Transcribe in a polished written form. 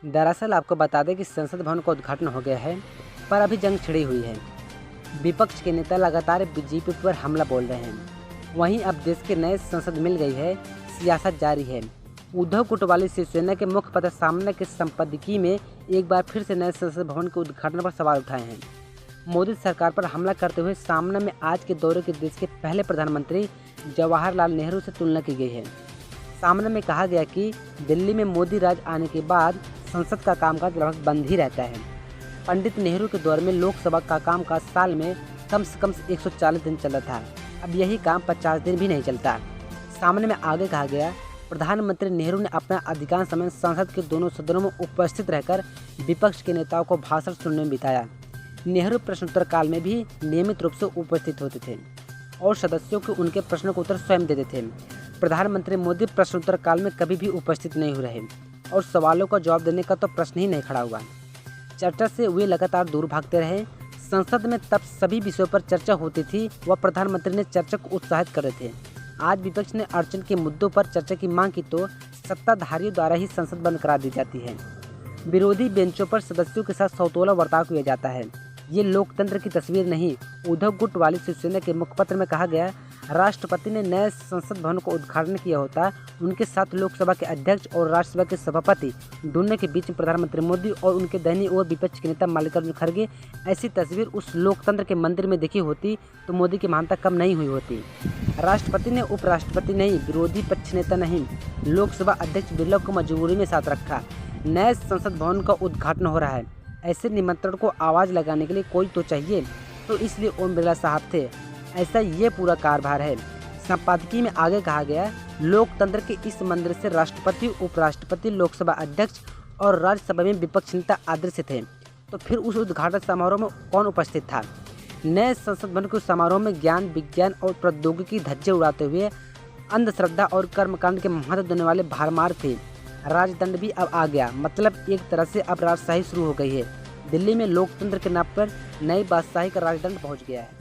दरअसल आपको बता दें कि संसद भवन का उद्घाटन हो गया है, पर अभी जंग छिड़ी हुई है। विपक्ष के नेता लगातार बीजेपी पर हमला बोल रहे हैं। वहीं अब देश के नए संसद मिल गई है, सियासत जारी है। उद्धव कोटवाली शिवसेना के मुखपत्र सामने के संपादकीय में एक बार फिर से नए संसद भवन के उद्घाटन पर सवाल उठाए हैं। मोदी सरकार पर हमला करते हुए सामने में आज के दौरे के देश के पहले प्रधानमंत्री जवाहरलाल नेहरू से तुलना की गई है। सामने में कहा गया कि दिल्ली में मोदी राज आने के बाद संसद का कामकाज लगभग बंद ही रहता है। पंडित नेहरू के दौर में लोकसभा का कामकाज साल में कम से कम 140 दिन चलता था। अब यही काम 50 दिन भी नहीं चलता। सामने में आगे कहा गया, प्रधानमंत्री नेहरू ने अपना अधिकांश समय संसद के दोनों सदनों में उपस्थित रहकर विपक्ष के नेताओं को भाषण सुनने में बिताया। नेहरू प्रश्नोत्तर काल में भी नियमित रूप से उपस्थित होते थे और सदस्यों के उनके प्रश्नों का उत्तर स्वयं देते थे। प्रधानमंत्री मोदी प्रश्नोत्तर काल में कभी भी उपस्थित नहीं हो रहे और सवालों का जवाब देने का तो प्रश्न ही नहीं खड़ा हुआ। चर्चा से वे लगातार दूर भागते रहे। संसद में तब सभी विषयों पर चर्चा होती थी व प्रधानमंत्री ने चर्चा को उत्साहित कर रहे थे। आज विपक्ष ने अड़चन के मुद्दों पर चर्चा की मांग की तो सत्ताधारियों द्वारा ही संसद बंद करा दी जाती है। विरोधी बेंचों पर सदस्यों के साथ सौतोला बर्ताव किया जाता है। ये लोकतंत्र की तस्वीर नहीं। उद्धव कोटवाली शिवसेना के मुखपत्र में कहा गया, राष्ट्रपति ने नए संसद भवन को उद्घाटन किया होता, उनके साथ लोकसभा के अध्यक्ष और राज्यसभा के सभापति दोनों के बीच में प्रधानमंत्री मोदी और उनके दाहिनी ओर विपक्ष के नेता मल्लिकार्जुन खड़गे, ऐसी तस्वीर उस लोकतंत्र के मंदिर में देखी होती तो मोदी की महानता कम नहीं हुई होती। राष्ट्रपति ने उपराष्ट्रपति नहीं, विरोधी पक्ष नेता नहीं, लोकसभा अध्यक्ष बिरला को मजबूरी में साथ रखा। नए संसद भवन का उद्घाटन हो रहा है, ऐसे निमंत्रण को आवाज़ लगाने के लिए कोई तो चाहिए, तो इसलिए ओम बिरला साहब थे। ऐसा ये पूरा कारभार है। संपादकीय में आगे कहा गया, लोकतंत्र के इस मंदिर से राष्ट्रपति, उपराष्ट्रपति, लोकसभा अध्यक्ष और राज्यसभा में विपक्ष नेता अदृश्य थे, तो फिर उस उद्घाटन समारोह में कौन उपस्थित था? नए संसद भवन के समारोह में ज्ञान, विज्ञान और प्रौद्योगिकी धज्जे उड़ाते हुए अंधश्रद्धा और कर्मकांड के महत्व देने वाले भारमार थे। राजदंड भी अब आ गया, मतलब एक तरह से अब राजशाही शुरू हो गई है। दिल्ली में लोकतंत्र के नाम पर नई बादशाही का राजदंड पहुंच गया है।